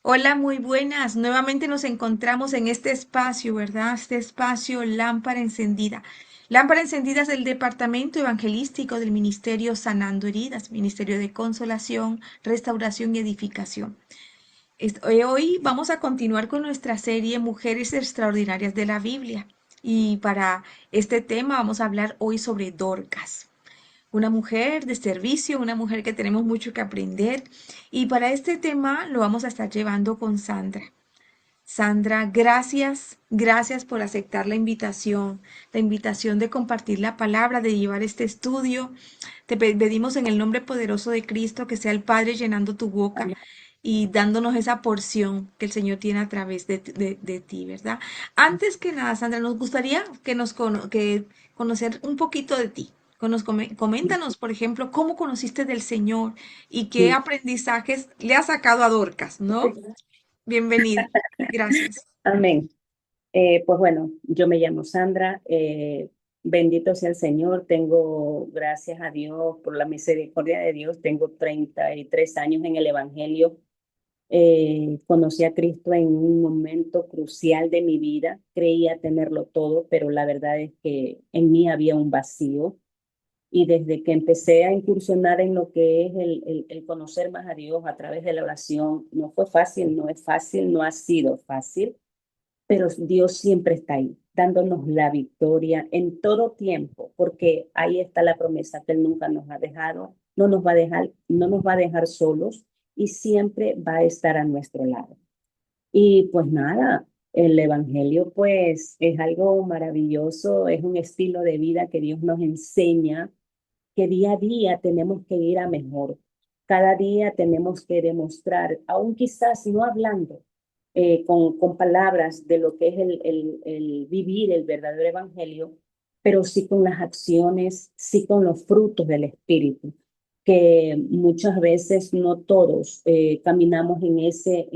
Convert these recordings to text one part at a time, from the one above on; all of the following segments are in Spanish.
Hola, muy buenas. Nuevamente nos encontramos en este espacio, ¿verdad? Este espacio Lámpara Encendida. Lámpara Encendida es el departamento evangelístico del Ministerio Sanando Heridas, Ministerio de Consolación, Restauración y Edificación. Hoy vamos a continuar con nuestra serie Mujeres Extraordinarias de la Biblia. Y para este tema vamos a hablar hoy sobre Dorcas, una mujer de servicio, una mujer que tenemos mucho que aprender. Y para este tema lo vamos a estar llevando con Sandra. Sandra, gracias, gracias por aceptar la invitación de compartir la palabra, de llevar este estudio. Te pedimos en el nombre poderoso de Cristo que sea el Padre llenando tu boca Amén. y dándonos esa porción que el Señor tiene a través de ti, ¿verdad? Antes que nada, Sandra, nos gustaría que conocer un poquito de ti. Coméntanos, por ejemplo, cómo conociste del Señor y qué aprendizajes le has sacado a Dorcas, ¿no? Bienvenida. Gracias. Amén. Pues bueno, yo me llamo Sandra. Bendito sea el Señor. Tengo, gracias a Dios, por la misericordia de Dios, tengo 33 años en el Evangelio. Conocí a Cristo en un momento crucial de mi vida. Creía tenerlo todo, pero la verdad es que en mí había un vacío. Y desde que empecé a incursionar en lo que es el conocer más a Dios a través de la oración, no fue fácil, no es fácil, no ha sido fácil, pero Dios siempre está ahí, dándonos la victoria en todo tiempo, porque ahí está la promesa que Él nunca nos ha dejado, no nos va a dejar, no nos va a dejar solos y siempre va a estar a nuestro lado. Y pues nada, el Evangelio pues es algo maravilloso, es un estilo de vida que Dios nos enseña que día a día tenemos que ir a mejor. Cada día tenemos que demostrar, aún quizás no hablando con palabras de lo que es el vivir el verdadero evangelio, pero sí con las acciones, sí con los frutos del Espíritu, que muchas veces no todos caminamos en ese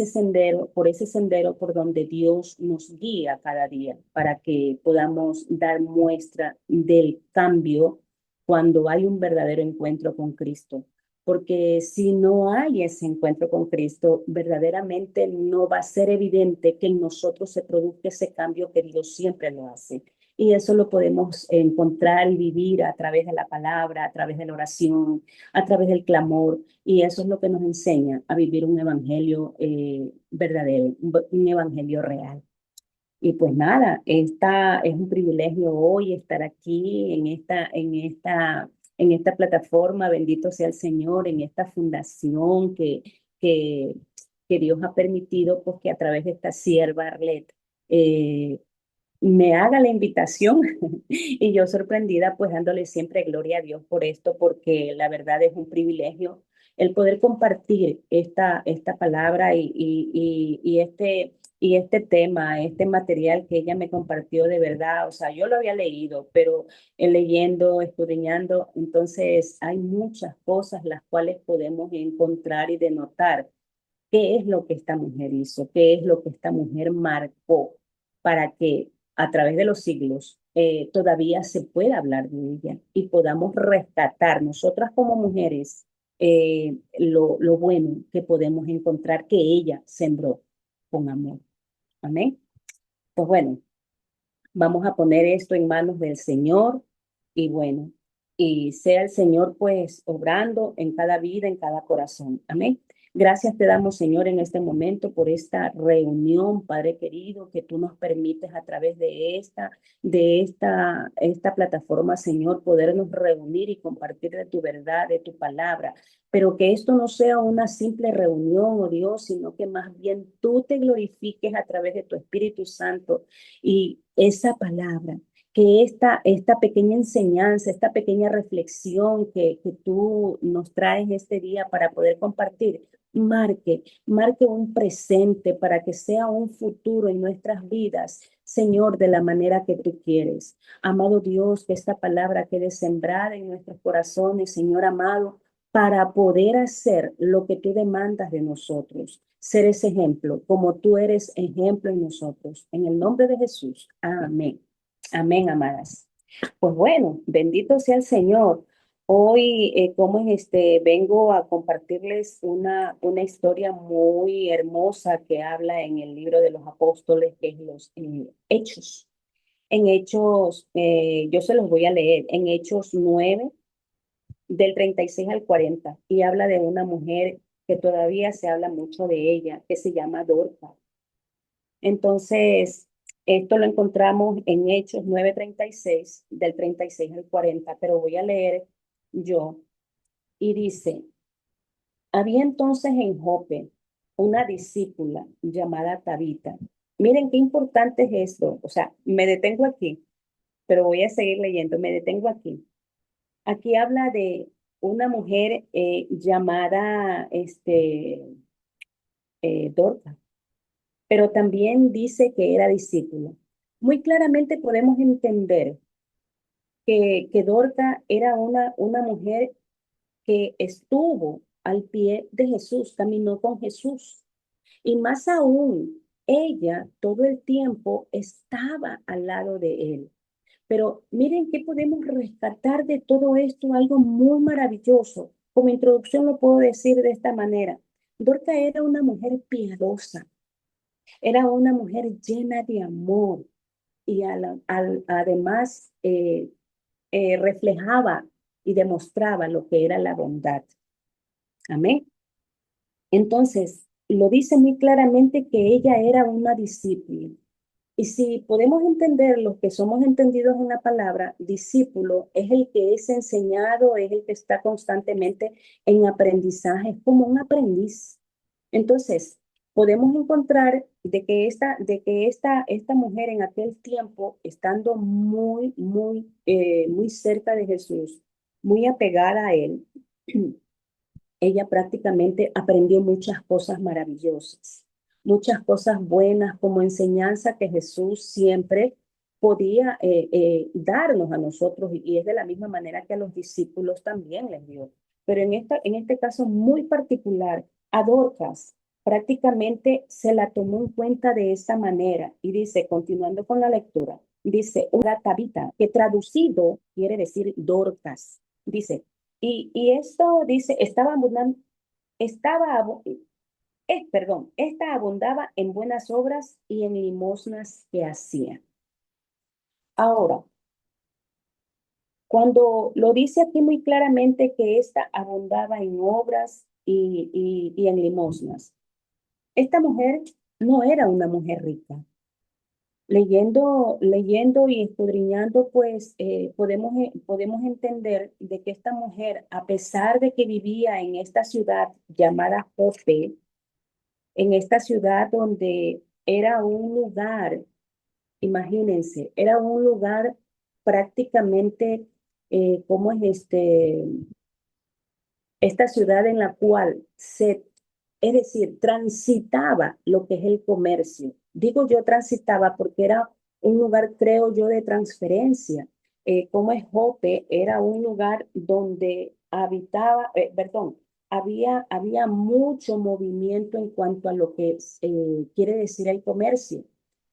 sendero, por ese sendero por donde Dios nos guía cada día para que podamos dar muestra del cambio cuando hay un verdadero encuentro con Cristo. Porque si no hay ese encuentro con Cristo, verdaderamente no va a ser evidente que en nosotros se produzca ese cambio que Dios siempre lo hace. Y eso lo podemos encontrar y vivir a través de la palabra, a través de la oración, a través del clamor. Y eso es lo que nos enseña a vivir un evangelio verdadero, un evangelio real. Y pues nada, esta es un privilegio hoy estar aquí en esta plataforma, bendito sea el Señor, en esta fundación que, que Dios ha permitido, pues que a través de esta sierva Arlet, eh, me haga la invitación y yo sorprendida pues dándole siempre gloria a Dios por esto porque la verdad es un privilegio el poder compartir esta palabra y este tema, este material que ella me compartió de verdad, o sea, yo lo había leído, pero leyendo, escudriñando, entonces hay muchas cosas las cuales podemos encontrar y denotar qué es lo que esta mujer hizo, qué es lo que esta mujer marcó para que a través de los siglos todavía se pueda hablar de ella y podamos rescatar nosotras como mujeres lo bueno que podemos encontrar que ella sembró con amor. Amén. Pues bueno, vamos a poner esto en manos del Señor y bueno, y sea el Señor pues obrando en cada vida, en cada corazón. Amén. Gracias te damos, Señor, en este momento por esta reunión, Padre querido, que tú nos permites a través esta plataforma, Señor, podernos reunir y compartir de tu verdad, de tu palabra, pero que esto no sea una simple reunión, oh Dios, sino que más bien tú te glorifiques a través de tu Espíritu Santo y esa palabra, que esta pequeña enseñanza, esta pequeña reflexión que tú nos traes este día para poder compartir, marque un presente para que sea un futuro en nuestras vidas, Señor, de la manera que tú quieres. Amado Dios, que esta palabra quede sembrada en nuestros corazones, Señor amado, para poder hacer lo que tú demandas de nosotros, ser ese ejemplo, como tú eres ejemplo en nosotros. En el nombre de Jesús. Amén. Amén, amadas. Pues bueno, bendito sea el Señor. Hoy, vengo a compartirles una historia muy hermosa que habla en el libro de los apóstoles, que es los Hechos. En Hechos, yo se los voy a leer, en Hechos 9 del 36 al 40, y habla de una mujer que todavía se habla mucho de ella, que se llama Dorcas. Entonces, esto lo encontramos en Hechos 9:36, del 36 al 40, pero voy a leer yo. Y dice, había entonces en Jope una discípula llamada Tabita. Miren qué importante es esto. O sea, me detengo aquí, pero voy a seguir leyendo. Me detengo aquí. Aquí habla de una mujer llamada Dorcas, pero también dice que era discípula. Muy claramente podemos entender que Dorcas era una mujer que estuvo al pie de Jesús, caminó con Jesús. Y más aún, ella todo el tiempo estaba al lado de él. Pero miren qué podemos rescatar de todo esto, algo muy maravilloso. Como introducción lo puedo decir de esta manera. Dorca era una mujer piadosa, era una mujer llena de amor y además reflejaba y demostraba lo que era la bondad. Amén. Entonces, lo dice muy claramente que ella era una discípula. Y si podemos entender los que somos entendidos en la palabra, discípulo es el que es enseñado, es el que está constantemente en aprendizaje, es como un aprendiz. Entonces, podemos encontrar esta mujer en aquel tiempo, estando muy cerca de Jesús, muy apegada a él, ella prácticamente aprendió muchas cosas maravillosas, muchas cosas buenas como enseñanza que Jesús siempre podía darnos a nosotros y es de la misma manera que a los discípulos también les dio. Pero en este caso muy particular, a Dorcas prácticamente se la tomó en cuenta de esa manera y dice, continuando con la lectura, dice, una tabita, que traducido quiere decir Dorcas. Dice, y esto dice, estaba, esta abundaba en buenas obras y en limosnas que hacía. Ahora, cuando lo dice aquí muy claramente que esta abundaba en obras y en limosnas, esta mujer no era una mujer rica. Leyendo y escudriñando, pues podemos entender de que esta mujer, a pesar de que vivía en esta ciudad llamada Jope, en esta ciudad donde era un lugar, imagínense, era un lugar prácticamente, ¿cómo es esta ciudad en la cual es decir, transitaba lo que es el comercio? Digo yo transitaba porque era un lugar, creo yo, de transferencia. Como es Jope, era un lugar donde había mucho movimiento en cuanto a lo que quiere decir el comercio.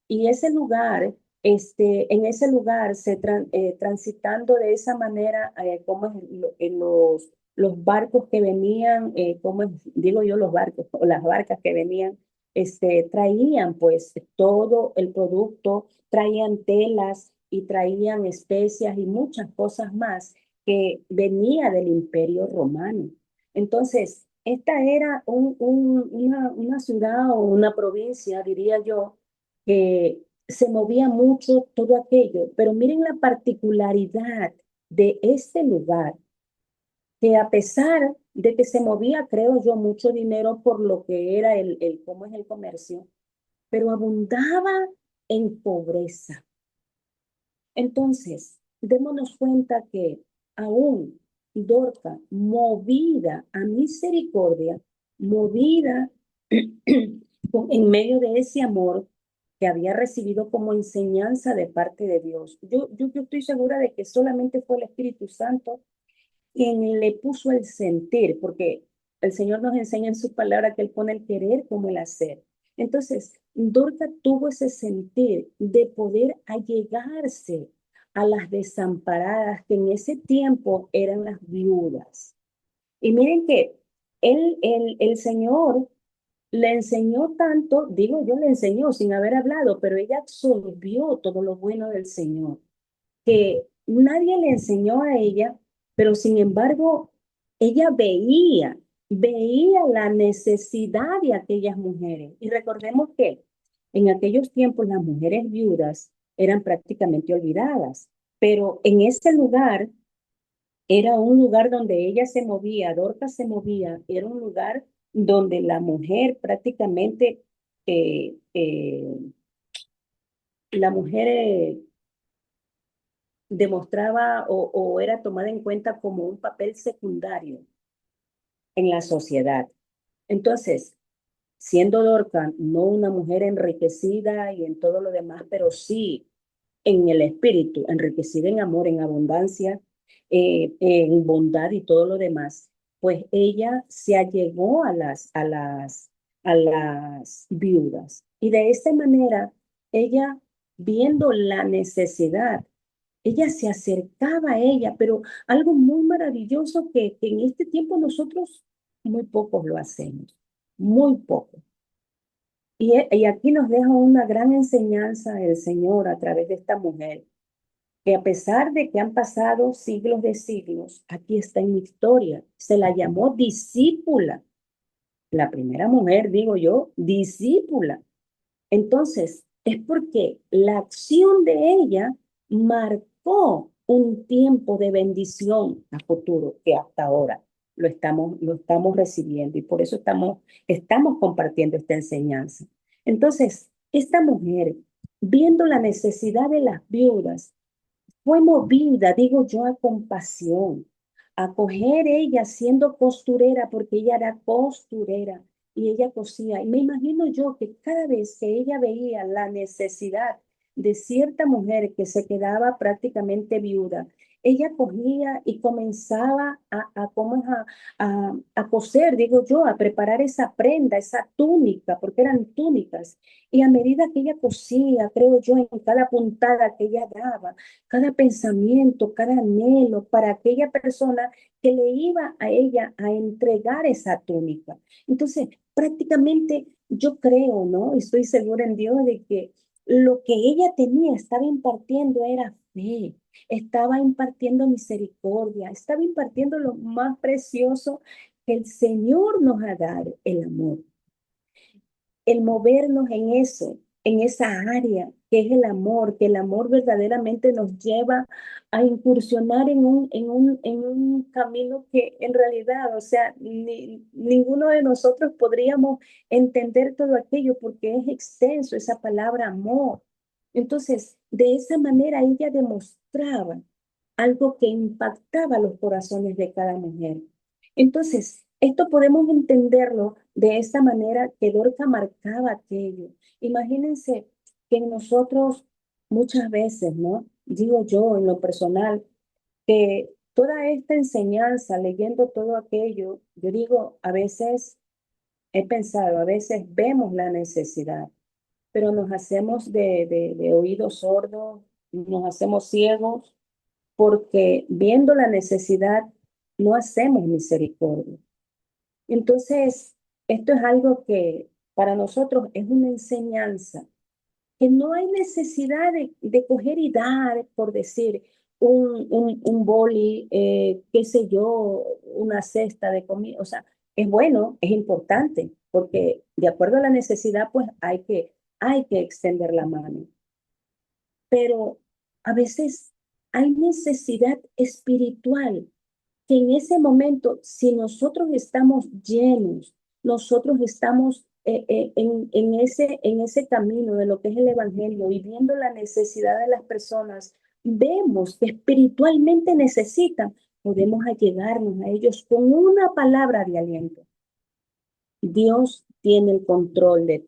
Y ese lugar, en ese lugar, transitando de esa manera, como en los barcos que venían, digo yo, los barcos o las barcas que venían, traían pues todo el producto, traían telas y traían especias y muchas cosas más que venía del Imperio Romano. Entonces, esta era una ciudad o una provincia, diría yo, que se movía mucho todo aquello, pero miren la particularidad de este lugar, que a pesar de que se movía, creo yo, mucho dinero por lo que era cómo es el comercio, pero abundaba en pobreza. Entonces, démonos cuenta que aún Dorca, movida a misericordia, movida en medio de ese amor que había recibido como enseñanza de parte de Dios. Yo estoy segura de que solamente fue el Espíritu Santo quien le puso el sentir, porque el Señor nos enseña en su palabra que Él pone el querer como el hacer. Entonces, Dorca tuvo ese sentir de poder allegarse a las desamparadas, que en ese tiempo eran las viudas. Y miren que el Señor le enseñó tanto, digo yo, le enseñó sin haber hablado, pero ella absorbió todo lo bueno del Señor, que nadie le enseñó a ella, pero sin embargo, ella veía la necesidad de aquellas mujeres. Y recordemos que en aquellos tiempos las mujeres viudas eran prácticamente olvidadas, pero en ese lugar era un lugar donde ella se movía, Dorcas se movía, era un lugar donde la mujer prácticamente, eh, eh, la mujer demostraba o era tomada en cuenta como un papel secundario en la sociedad. Entonces, siendo Dorcas no una mujer enriquecida y en todo lo demás, pero sí en el espíritu, enriquecida en amor, en abundancia, en bondad y todo lo demás, pues ella se allegó a las viudas. Y de esta manera, ella, viendo la necesidad, ella se acercaba a ella, pero algo muy maravilloso que en este tiempo nosotros muy pocos lo hacemos, muy poco. Y aquí nos deja una gran enseñanza el Señor a través de esta mujer, que a pesar de que han pasado siglos de siglos, aquí está en mi historia. Se la llamó discípula, la primera mujer, digo yo, discípula. Entonces, es porque la acción de ella marcó un tiempo de bendición a futuro que hasta ahora lo estamos recibiendo y por eso estamos compartiendo esta enseñanza. Entonces, esta mujer, viendo la necesidad de las viudas, fue movida, digo yo, a compasión, a coger ella siendo costurera, porque ella era costurera y ella cosía. Y me imagino yo que cada vez que ella veía la necesidad de cierta mujer que se quedaba prácticamente viuda, ella cogía y comenzaba ¿cómo es? A coser, digo yo, a preparar esa prenda, esa túnica, porque eran túnicas. Y a medida que ella cosía, creo yo, en cada puntada que ella daba, cada pensamiento, cada anhelo para aquella persona que le iba a ella a entregar esa túnica. Entonces, prácticamente yo creo, ¿no? Estoy segura en Dios de que lo que ella tenía, estaba impartiendo era fe, estaba impartiendo misericordia, estaba impartiendo lo más precioso que el Señor nos ha dado, el amor, el movernos en eso, en esa área que es el amor, que el amor verdaderamente nos lleva a incursionar en un camino que en realidad, o sea, ninguno de nosotros podríamos entender todo aquello porque es extenso esa palabra amor. Entonces, de esa manera ella demostraba algo que impactaba los corazones de cada mujer. Entonces, esto podemos entenderlo de esta manera que Dorca marcaba aquello. Imagínense que nosotros muchas veces, ¿no? Digo yo en lo personal, que toda esta enseñanza, leyendo todo aquello, yo digo, a veces he pensado, a veces vemos la necesidad, pero nos hacemos de oídos sordos, nos hacemos ciegos, porque viendo la necesidad no hacemos misericordia. Entonces, esto es algo que para nosotros es una enseñanza, que no hay necesidad de coger y dar, por decir, un boli, qué sé yo, una cesta de comida. O sea, es bueno, es importante, porque de acuerdo a la necesidad, pues hay que extender la mano. Pero a veces hay necesidad espiritual que en ese momento, si nosotros estamos llenos, nosotros estamos en ese camino de lo que es el Evangelio y viendo la necesidad de las personas, vemos que espiritualmente necesitan, podemos allegarnos a ellos con una palabra de aliento. Dios tiene el control de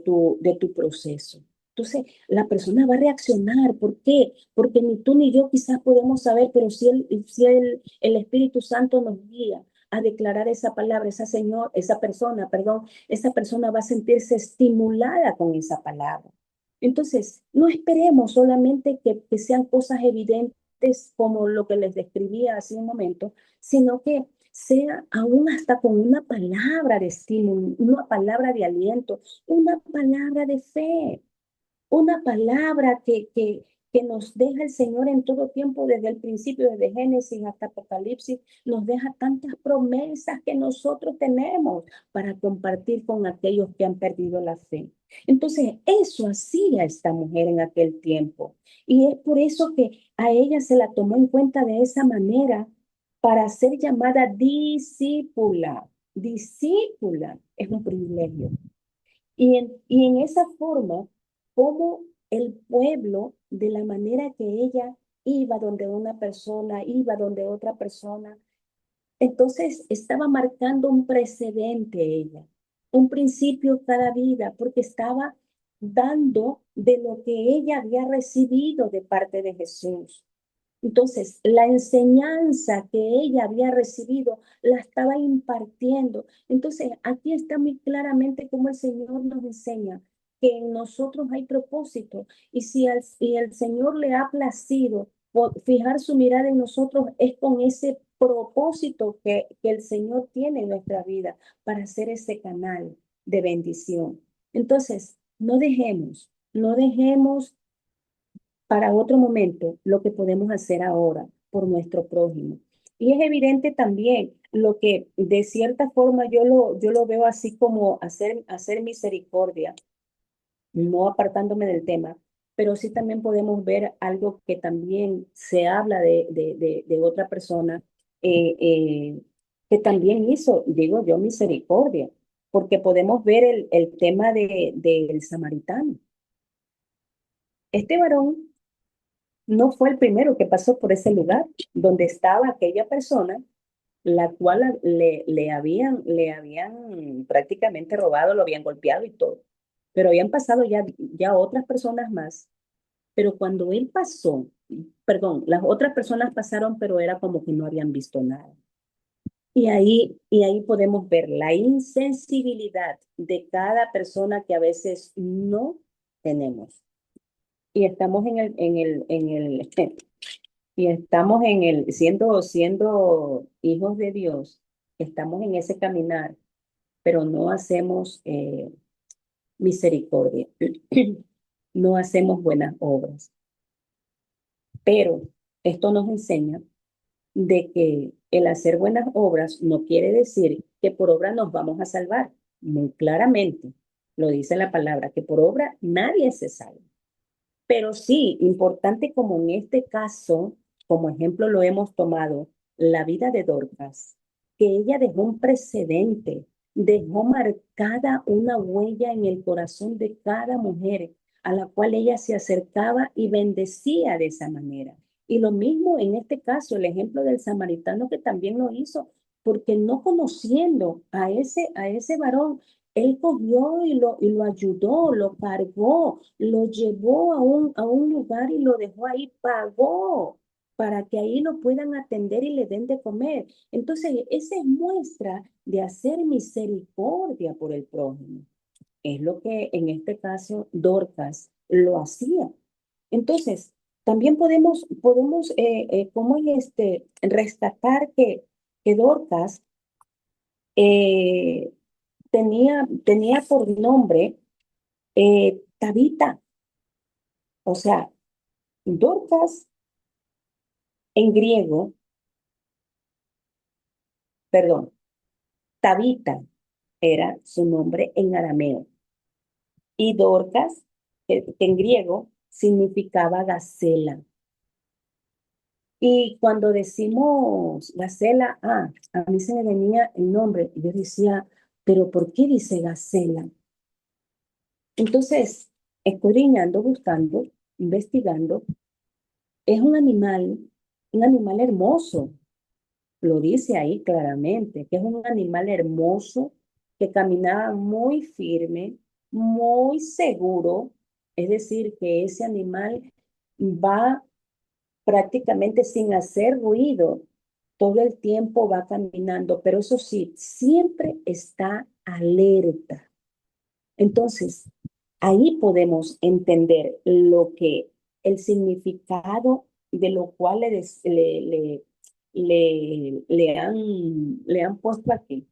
tu proceso. Entonces, la persona va a reaccionar. ¿Por qué? Porque ni tú ni yo quizás podemos saber, pero si el Espíritu Santo nos guía a declarar esa palabra, esa persona, perdón, esa persona va a sentirse estimulada con esa palabra. Entonces, no esperemos solamente que sean cosas evidentes como lo que les describía hace un momento, sino que sea aún hasta con una palabra de estímulo, una palabra de aliento, una palabra de fe, una palabra que nos deja el Señor en todo tiempo, desde el principio, desde Génesis hasta Apocalipsis, nos deja tantas promesas que nosotros tenemos para compartir con aquellos que han perdido la fe. Entonces, eso hacía esta mujer en aquel tiempo. Y es por eso que a ella se la tomó en cuenta de esa manera para ser llamada discípula. Discípula es un privilegio. Y en esa forma, como el pueblo, de la manera que ella iba donde una persona, iba donde otra persona, entonces estaba marcando un precedente ella, un principio cada vida, porque estaba dando de lo que ella había recibido de parte de Jesús. Entonces, la enseñanza que ella había recibido la estaba impartiendo. Entonces, aquí está muy claramente cómo el Señor nos enseña que en nosotros hay propósito y si el Señor le ha placido fijar su mirada en nosotros es con ese propósito que el Señor tiene en nuestra vida para ser ese canal de bendición. Entonces, no dejemos para otro momento lo que podemos hacer ahora por nuestro prójimo. Y es evidente también lo que de cierta forma yo lo veo así como hacer misericordia, no apartándome del tema, pero sí también podemos ver algo que también se habla de otra persona eh, eh, que también hizo, digo yo, misericordia, porque podemos ver el tema del samaritano. Este varón no fue el primero que pasó por ese lugar donde estaba aquella persona, la cual le habían prácticamente robado, lo habían golpeado y todo. Pero habían pasado ya otras personas más. Pero cuando él pasó, perdón, las otras personas pasaron, pero era como que no habían visto nada. Y ahí podemos ver la insensibilidad de cada persona que a veces no tenemos. Y estamos y estamos siendo hijos de Dios, estamos en ese caminar, pero no hacemos misericordia, no hacemos buenas obras. Pero esto nos enseña de que el hacer buenas obras no quiere decir que por obra nos vamos a salvar. Muy claramente lo dice la palabra, que por obra nadie se salva. Pero sí, importante como en este caso, como ejemplo lo hemos tomado, la vida de Dorcas, que ella dejó un precedente, dejó marcada una huella en el corazón de cada mujer a la cual ella se acercaba y bendecía de esa manera. Y lo mismo en este caso, el ejemplo del samaritano que también lo hizo, porque no conociendo a ese varón, él cogió y lo ayudó, lo cargó, lo llevó a un lugar y lo dejó ahí, pagó para que ahí lo puedan atender y le den de comer. Entonces, esa es muestra de hacer misericordia por el prójimo. Es lo que en este caso Dorcas lo hacía. Entonces, también podemos ¿cómo es rescatar que Dorcas eh, tenía por nombre Tabita, o sea, Dorcas en griego, perdón, Tabita era su nombre en arameo y Dorcas, que en griego significaba gacela. Y cuando decimos gacela, a mí se me venía el nombre y yo decía, pero ¿por qué dice gacela? Entonces, escudriñando, buscando, investigando, es un animal hermoso. Lo dice ahí claramente, que es un animal hermoso que caminaba muy firme, muy seguro. Es decir, que ese animal va prácticamente sin hacer ruido. Todo el tiempo va caminando, pero eso sí, siempre está alerta. Entonces, ahí podemos entender lo que el significado de lo cual le han puesto aquí,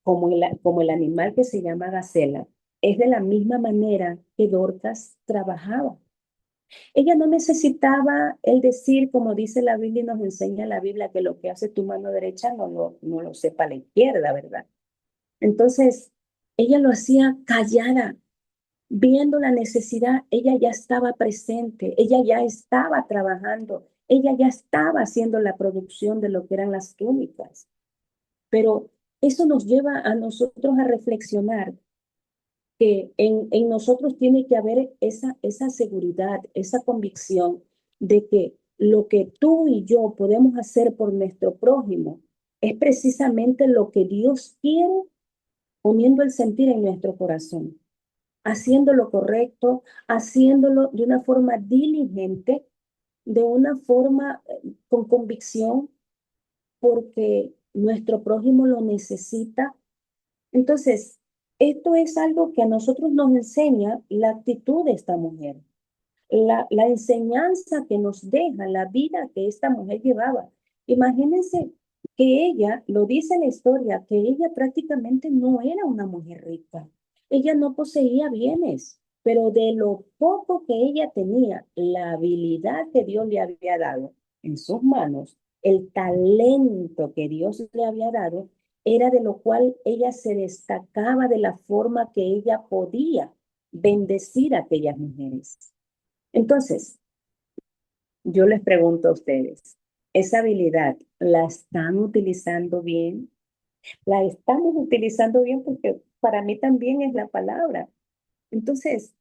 como el animal que se llama gacela, es de la misma manera que Dorcas trabajaba. Ella no necesitaba el decir, como dice la Biblia y nos enseña la Biblia, que lo que hace tu mano derecha no lo sepa la izquierda, ¿verdad? Entonces, ella lo hacía callada, viendo la necesidad, ella ya estaba presente, ella ya estaba trabajando, ella ya estaba haciendo la producción de lo que eran las túnicas. Pero eso nos lleva a nosotros a reflexionar que en nosotros tiene que haber esa seguridad, esa convicción de que lo que tú y yo podemos hacer por nuestro prójimo es precisamente lo que Dios quiere poniendo el sentir en nuestro corazón, haciendo lo correcto, haciéndolo de una forma diligente, de una forma con convicción, porque nuestro prójimo lo necesita. Entonces, esto es algo que a nosotros nos enseña la actitud de esta mujer, la enseñanza que nos deja, la vida que esta mujer llevaba. Imagínense que ella, lo dice la historia, que ella prácticamente no era una mujer rica. Ella no poseía bienes, pero de lo poco que ella tenía, la habilidad que Dios le había dado en sus manos, el talento que Dios le había dado, era de lo cual ella se destacaba de la forma que ella podía bendecir a aquellas mujeres. Entonces, yo les pregunto a ustedes, ¿esa habilidad la están utilizando bien? ¿La estamos utilizando bien? Porque para mí también es la palabra. Entonces,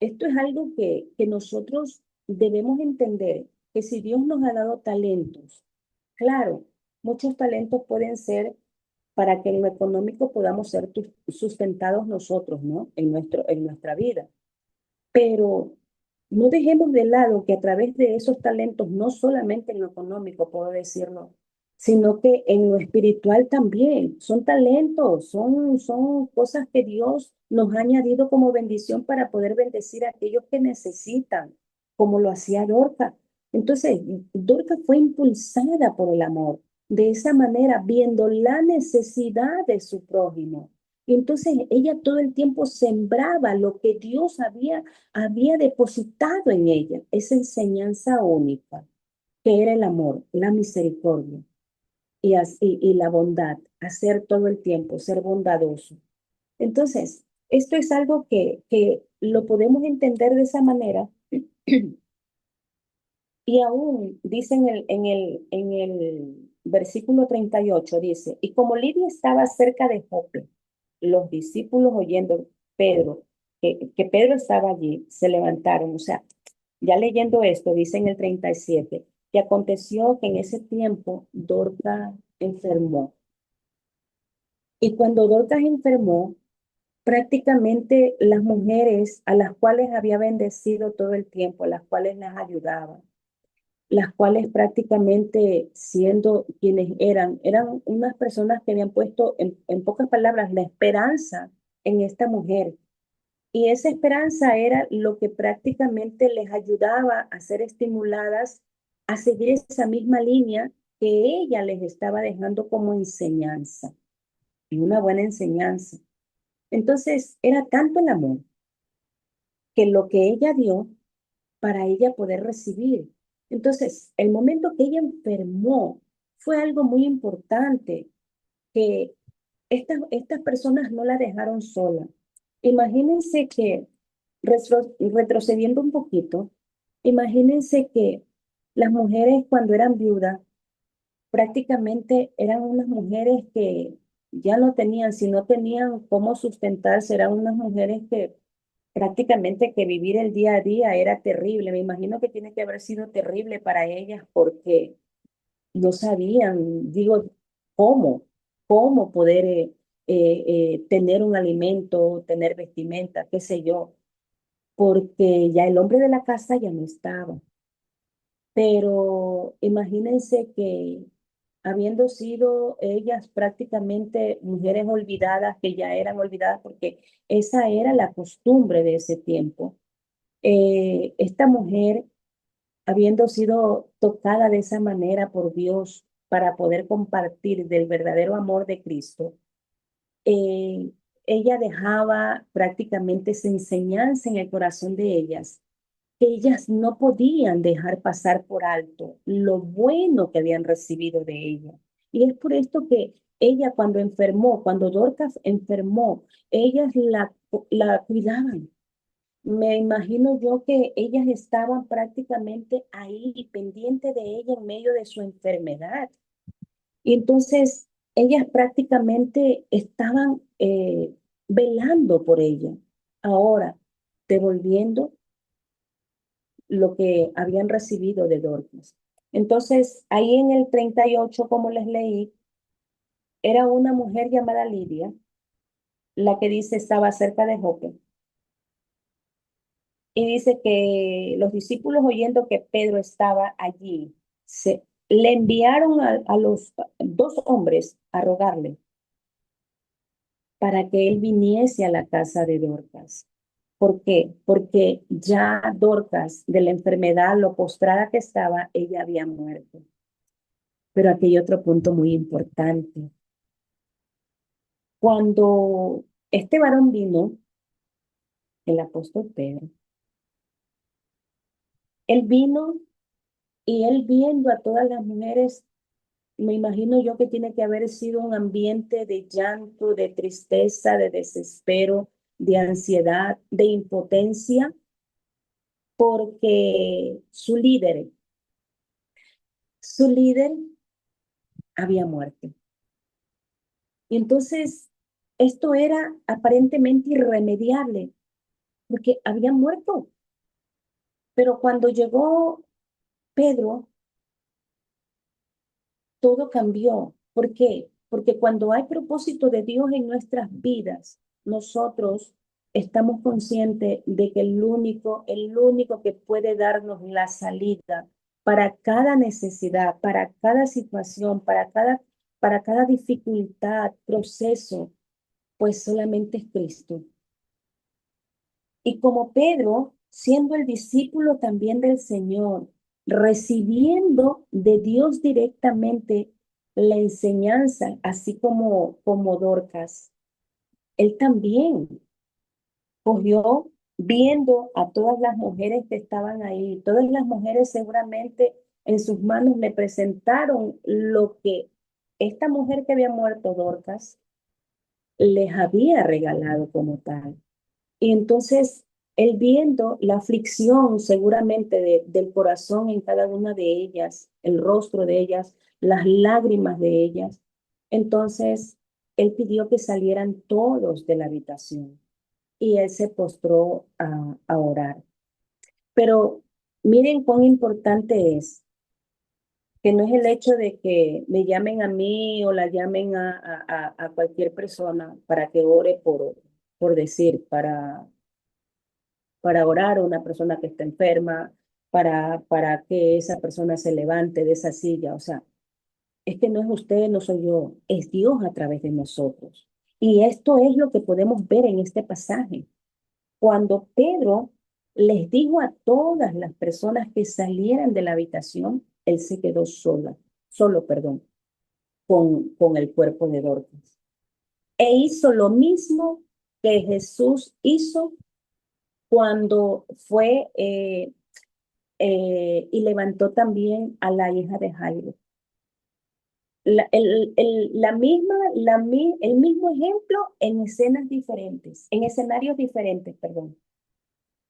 esto es algo que nosotros debemos entender, que si Dios nos ha dado talentos, claro, muchos talentos pueden ser para que en lo económico podamos ser sustentados nosotros, ¿no? En nuestra vida. Pero no dejemos de lado que a través de esos talentos, no solamente en lo económico, puedo decirlo, sino que en lo espiritual también, son talentos, son cosas que Dios nos ha añadido como bendición para poder bendecir a aquellos que necesitan, como lo hacía Dorca. Entonces, Dorca fue impulsada por el amor, de esa manera, viendo la necesidad de su prójimo. Y entonces ella todo el tiempo sembraba lo que Dios había depositado en ella, esa enseñanza única, que era el amor, la misericordia y la bondad, hacer todo el tiempo, ser bondadoso. Entonces, esto es algo que lo podemos entender de esa manera y aún dice en el versículo 38, dice, y como Lidia estaba cerca de Jope, los discípulos oyendo Pedro, que Pedro estaba allí, se levantaron. O sea, ya leyendo esto, dice en el 37, que aconteció que en ese tiempo Dorcas enfermó. Y cuando Dorcas enfermó, prácticamente las mujeres a las cuales había bendecido todo el tiempo, a las cuales las ayudaba, las cuales prácticamente siendo quienes eran unas personas que habían puesto en pocas palabras la esperanza en esta mujer. Y esa esperanza era lo que prácticamente les ayudaba a ser estimuladas a seguir esa misma línea que ella les estaba dejando como enseñanza, y una buena enseñanza. Entonces, era tanto el amor que lo que ella dio para ella poder recibir. Entonces, el momento que ella enfermó fue algo muy importante, que estas personas no la dejaron sola. Imagínense que, retrocediendo un poquito, imagínense que las mujeres cuando eran viudas prácticamente eran unas mujeres que ya no tenían, si no tenían cómo sustentarse, eran unas mujeres que prácticamente que vivir el día a día era terrible. Me imagino que tiene que haber sido terrible para ellas porque no sabían, digo, cómo, cómo poder tener un alimento, tener vestimenta, qué sé yo, porque ya el hombre de la casa ya no estaba. Pero imagínense que habiendo sido ellas prácticamente mujeres olvidadas, que ya eran olvidadas porque esa era la costumbre de ese tiempo. Esta mujer, habiendo sido tocada de esa manera por Dios para poder compartir del verdadero amor de Cristo, eh, ella dejaba prácticamente esa enseñanza en el corazón de ellas, que ellas no podían dejar pasar por alto lo bueno que habían recibido de ella. Y es por esto que ella cuando enfermó, cuando Dorcas enfermó, ellas la cuidaban. Me imagino yo que ellas estaban prácticamente ahí, pendiente de ella en medio de su enfermedad. Y entonces ellas prácticamente estaban velando por ella. Ahora, devolviendo lo que habían recibido de Dorcas. Entonces, ahí en el 38, como les leí, era una mujer llamada Lidia, la que dice estaba cerca de Jope. Y dice que los discípulos oyendo que Pedro estaba allí, le enviaron a los dos hombres a rogarle para que él viniese a la casa de Dorcas. ¿Por qué? Porque ya Dorcas, de la enfermedad, lo postrada que estaba, ella había muerto. Pero aquí hay otro punto muy importante. Cuando este varón vino, el apóstol Pedro, él vino y él viendo a todas las mujeres, me imagino yo que tiene que haber sido un ambiente de llanto, de tristeza, de desespero, de ansiedad, de impotencia, porque su líder había muerto. Y entonces esto era aparentemente irremediable, porque había muerto. Pero cuando llegó Pedro, todo cambió. ¿Por qué? Porque cuando hay propósito de Dios en nuestras vidas, nosotros estamos conscientes de que el único que puede darnos la salida para cada necesidad, para cada situación, para cada dificultad, proceso, pues solamente es Cristo. Y como Pedro, siendo el discípulo también del Señor, recibiendo de Dios directamente la enseñanza, así como Dorcas, él también cogió viendo a todas las mujeres que estaban ahí. Todas las mujeres seguramente en sus manos le presentaron lo que esta mujer que había muerto, Dorcas, les había regalado como tal. Y entonces, él viendo la aflicción seguramente del corazón en cada una de ellas, el rostro de ellas, las lágrimas de ellas, entonces él pidió que salieran todos de la habitación y él se postró a orar. Pero miren cuán importante es que no es el hecho de que me llamen a mí o la llamen a cualquier persona para que ore por decir, para orar a una persona que está enferma, para que esa persona se levante de esa silla. O sea, es que no es usted, no soy yo, es Dios a través de nosotros. Y esto es lo que podemos ver en este pasaje. Cuando Pedro les dijo a todas las personas que salieran de la habitación, él se quedó solo, perdón, con el cuerpo de Dorcas. E hizo lo mismo que Jesús hizo cuando fue y levantó también a la hija de Jairo. El mismo ejemplo en escenas diferentes, en escenarios diferentes, perdón.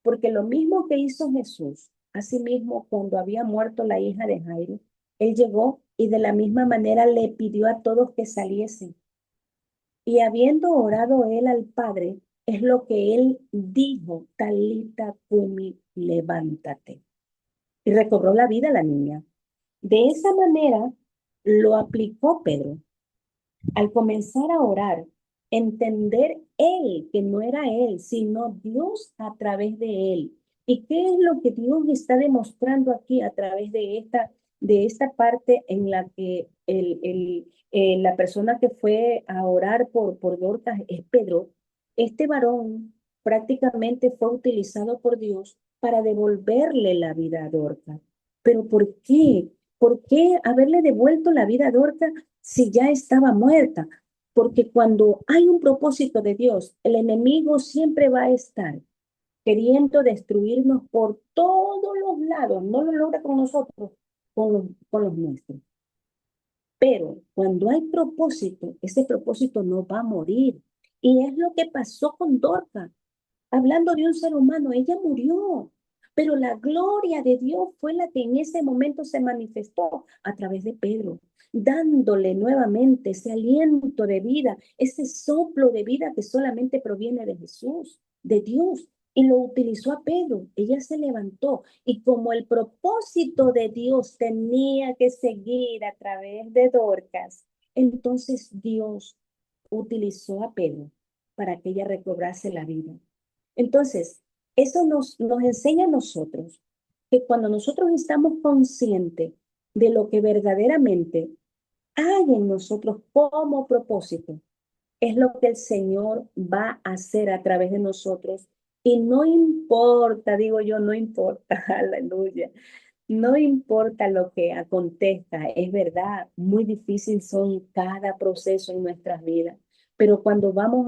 Porque lo mismo que hizo Jesús, asimismo cuando había muerto la hija de Jairo, él llegó y de la misma manera le pidió a todos que saliesen. Y habiendo orado él al Padre, es lo que él dijo, Talita cumi, levántate. Y recobró la vida la niña. De esa manera lo aplicó Pedro. Al comenzar a orar, entender él que no era él, sino Dios a través de él. ¿Y qué es lo que Dios está demostrando aquí a través de esta parte en la que la persona que fue a orar por Dorcas es Pedro. Este varón prácticamente fue utilizado por Dios para devolverle la vida a Dorcas. ¿Pero por qué? ¿Por qué haberle devuelto la vida a Dorcas si ya estaba muerta? Porque cuando hay un propósito de Dios, el enemigo siempre va a estar queriendo destruirnos por todos los lados. No lo logra con nosotros, con los nuestros. Pero cuando hay propósito, ese propósito no va a morir. Y es lo que pasó con Dorca. Hablando de un ser humano, ella murió, pero la gloria de Dios fue la que en ese momento se manifestó a través de Pedro, dándole nuevamente ese aliento de vida, ese soplo de vida que solamente proviene de Jesús, de Dios. Y lo utilizó a Pedro. Ella se levantó y como el propósito de Dios tenía que seguir a través de Dorcas, entonces Dios utilizó a Pedro para que ella recobrase la vida. Entonces, eso nos enseña a nosotros que cuando nosotros estamos conscientes de lo que verdaderamente hay en nosotros como propósito, es lo que el Señor va a hacer a través de nosotros. Y no importa, digo yo, no importa, aleluya, no importa lo que acontezca, es verdad, muy difícil son cada proceso en nuestras vidas, pero cuando vamos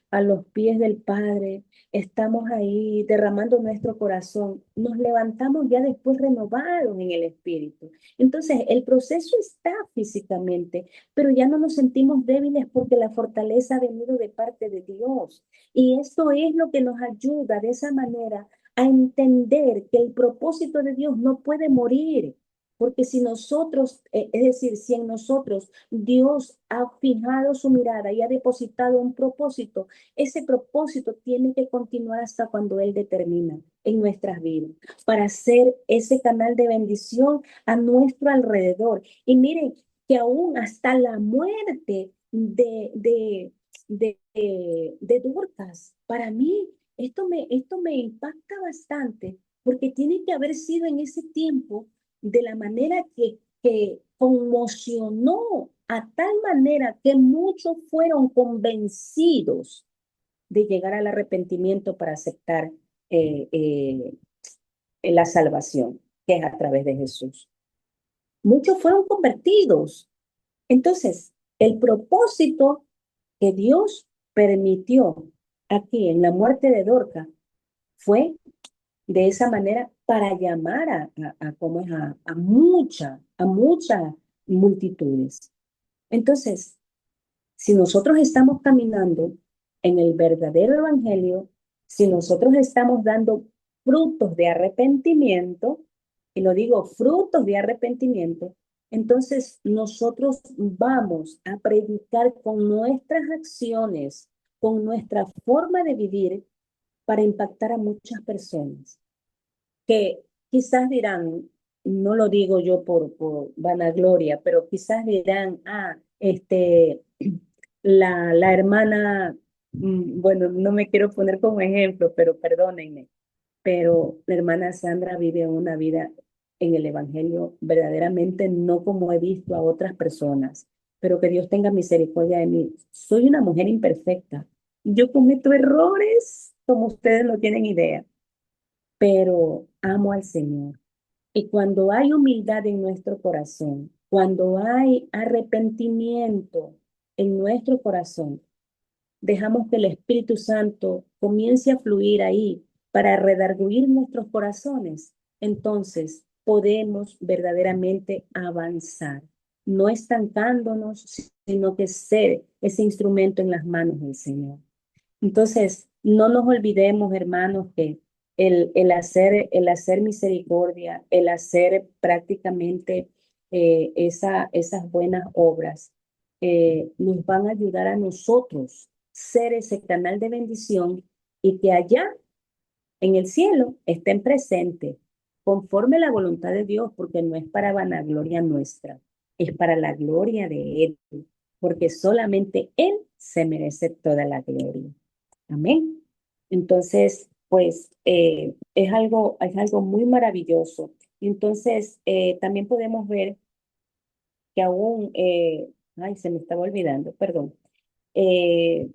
a los pies del Padre, estamos ahí derramando nuestro corazón, nos levantamos ya después renovados en el Espíritu. Entonces, el proceso está físicamente, pero ya no nos sentimos débiles porque la fortaleza ha venido de parte de Dios. Y esto es lo que nos ayuda de esa manera a entender que el propósito de Dios no puede morir, porque si nosotros, es decir, si en nosotros Dios ha fijado su mirada y ha depositado un propósito, ese propósito tiene que continuar hasta cuando Él determina en nuestras vidas, para ser ese canal de bendición a nuestro alrededor. Y miren que aún hasta la muerte de Dorcas, para mí esto me impacta bastante porque tiene que haber sido en ese tiempo de la manera que conmocionó a tal manera que muchos fueron convencidos de llegar al arrepentimiento para aceptar eh, eh, la salvación, que es a través de Jesús. Muchos fueron convertidos. Entonces, el propósito que Dios permitió aquí en la muerte de Dorca fue de esa manera para llamar ¿cómo es? A muchas multitudes. Entonces, si nosotros estamos caminando en el verdadero evangelio, si nosotros estamos dando frutos de arrepentimiento, y lo digo, frutos de arrepentimiento, entonces nosotros vamos a predicar con nuestras acciones, con nuestra forma de vivir para impactar a muchas personas que quizás dirán, no lo digo yo por vanagloria, pero quizás dirán, la hermana, bueno, no me quiero poner como ejemplo, pero perdónenme, pero la hermana Sandra vive una vida en el Evangelio verdaderamente no como he visto a otras personas, pero que Dios tenga misericordia de mí. Soy una mujer imperfecta. Yo cometo errores como ustedes no tienen idea, pero amo al Señor. Y cuando hay humildad en nuestro corazón, cuando hay arrepentimiento en nuestro corazón, dejamos que el Espíritu Santo comience a fluir ahí para redarguir nuestros corazones, entonces podemos verdaderamente avanzar, no estancándonos, sino que ser ese instrumento en las manos del Señor. Entonces, no nos olvidemos, hermanos, que el hacer misericordia, el hacer prácticamente esas buenas obras, nos van a ayudar a nosotros ser ese canal de bendición y que allá en el cielo estén presentes conforme a la voluntad de Dios, porque no es para vanagloria nuestra, es para la gloria de Él, porque solamente Él se merece toda la gloria. Amén. Entonces, pues es algo muy maravilloso Entonces, también podemos ver que aún, ay, se me estaba olvidando, perdón, eh,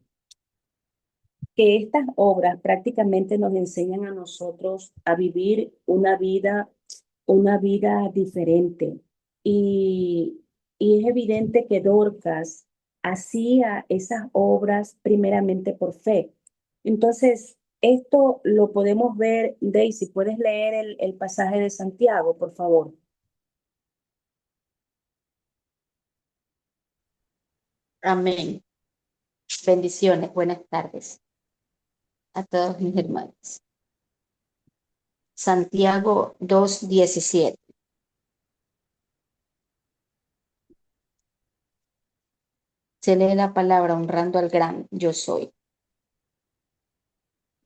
que estas obras prácticamente nos enseñan a nosotros a vivir una vida diferente. Y, y es evidente que Dorcas hacía esas obras primeramente por fe. Entonces, esto lo podemos ver, Daisy, ¿puedes leer el pasaje de Santiago, por favor? Amén. Bendiciones. Buenas tardes a todos mis hermanos. Santiago 2:17. Se lee la palabra honrando al gran yo soy.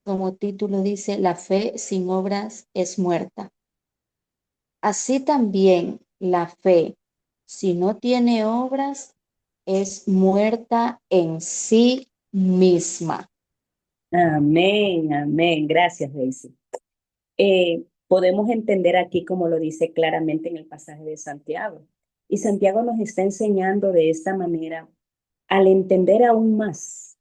Como título dice, la fe sin obras es muerta. Así también la fe, si no tiene obras, es muerta en sí misma. Amén, amén. Gracias, Daisy. Podemos entender aquí como lo dice claramente en el pasaje de Santiago. Y Santiago nos está enseñando de esta manera, al entender aún más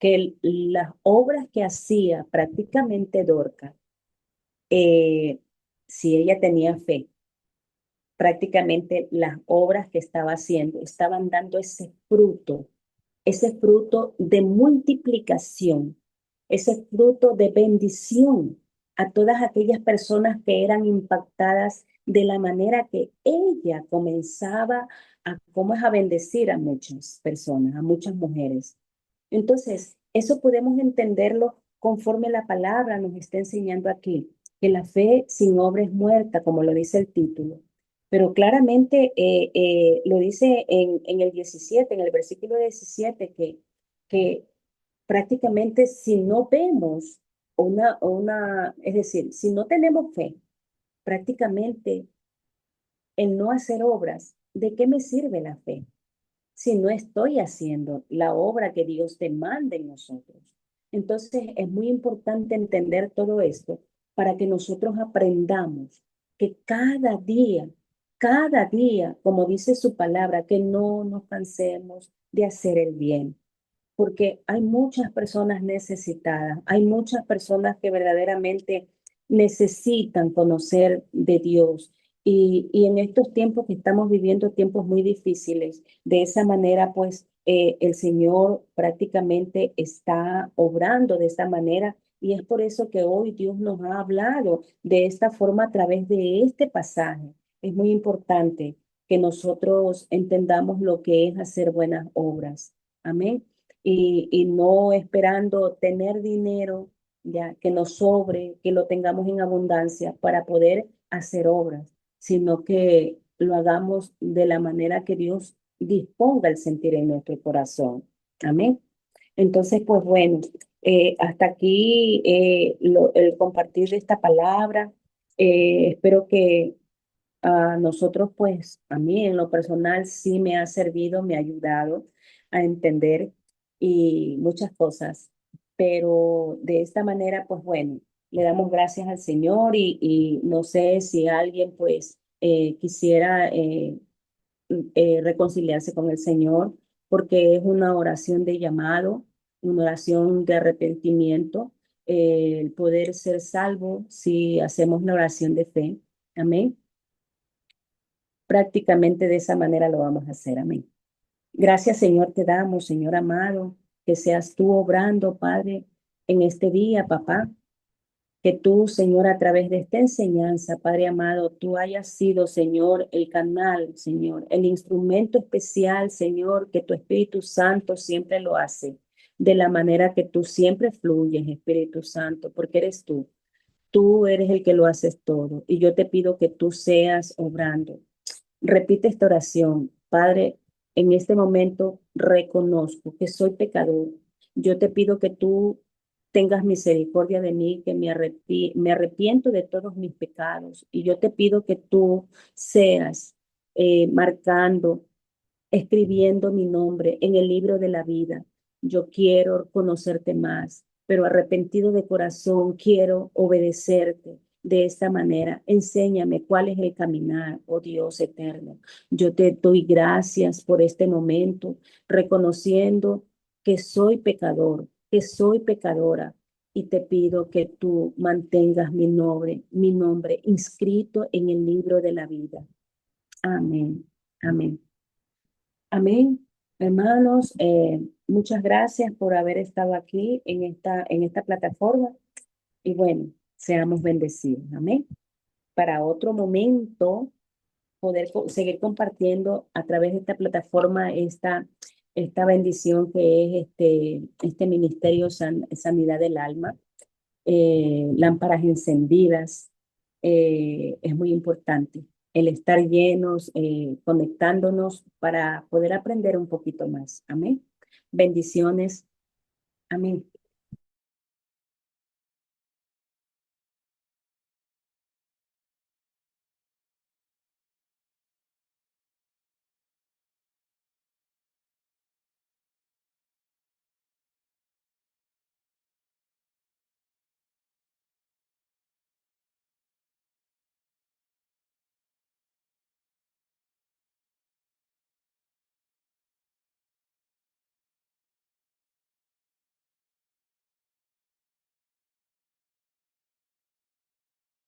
que las obras que hacía prácticamente Dorcas, eh, si ella tenía fe, prácticamente las obras que estaba haciendo estaban dando ese fruto de multiplicación, ese fruto de bendición a todas aquellas personas que eran impactadas de la manera que ella comenzaba a, cómo es, a bendecir a muchas personas, a muchas mujeres. Entonces, eso podemos entenderlo conforme la palabra nos está enseñando aquí, que la fe sin obra es muerta, como lo dice el título. Pero claramente lo dice en el 17, en el versículo 17, que prácticamente si no vemos es decir, si no tenemos fe, prácticamente en no hacer obras, ¿de qué me sirve la fe? Si no estoy haciendo la obra que Dios demanda en nosotros. Entonces es muy importante entender todo esto para que nosotros aprendamos que cada día, como dice su palabra, que no nos cansemos de hacer el bien, porque hay muchas personas necesitadas, hay muchas personas que verdaderamente necesitan conocer de Dios. Y en estos tiempos que estamos viviendo, tiempos muy difíciles, de esa manera, pues el Señor prácticamente está obrando de esta manera. Y es por eso que hoy Dios nos ha hablado de esta forma a través de este pasaje. Es muy importante que nosotros entendamos lo que es hacer buenas obras. Amén. Y no esperando tener dinero, ya que nos sobre, que lo tengamos en abundancia para poder hacer obras, sino que lo hagamos de la manera que Dios disponga el sentir en nuestro corazón. Amén. Entonces, pues bueno, hasta aquí el compartir de esta palabra. Espero que a nosotros, pues, a mí en lo personal sí me ha servido, me ha ayudado a entender y muchas cosas, pero de esta manera, pues bueno, le damos gracias al Señor y no sé si alguien, pues, quisiera reconciliarse con el Señor, porque es una oración de llamado, una oración de arrepentimiento, el poder ser salvo si hacemos la oración de fe. Amén. Prácticamente de esa manera lo vamos a hacer. Amén. Gracias, Señor, te damos, Señor amado, que seas tú obrando, Padre, en este día, papá. Que tú, Señor, a través de esta enseñanza, Padre amado, tú hayas sido, Señor, el canal, Señor, el instrumento especial, Señor, que tu Espíritu Santo siempre lo hace, de la manera que tú siempre fluyes, Espíritu Santo, porque eres tú. Tú eres el que lo haces todo. Y yo te pido que tú seas obrando. Repite esta oración. Padre, en este momento reconozco que soy pecador. Yo te pido que tú tengas misericordia de mí, que me arrepiento de todos mis pecados. Y yo te pido que tú seas marcando, escribiendo mi nombre en el libro de la vida. Yo quiero conocerte más, pero arrepentido de corazón quiero obedecerte. de esta manera. Enséñame cuál es el caminar, oh Dios eterno. Yo te doy gracias por este momento, reconociendo que soy pecador, que soy pecadora, y te pido que tú mantengas mi nombre inscrito en el libro de la vida. Amén. Amén. Amén. Hermanos, muchas gracias por haber estado aquí en esta plataforma. Y bueno, seamos bendecidos. Amén. Para otro momento, poder seguir compartiendo a través de esta plataforma esta bendición que es este ministerio Sanidad del Alma, lámparas encendidas. Es muy importante el estar llenos, conectándonos para poder aprender un poquito más. Amén. Bendiciones. Amén.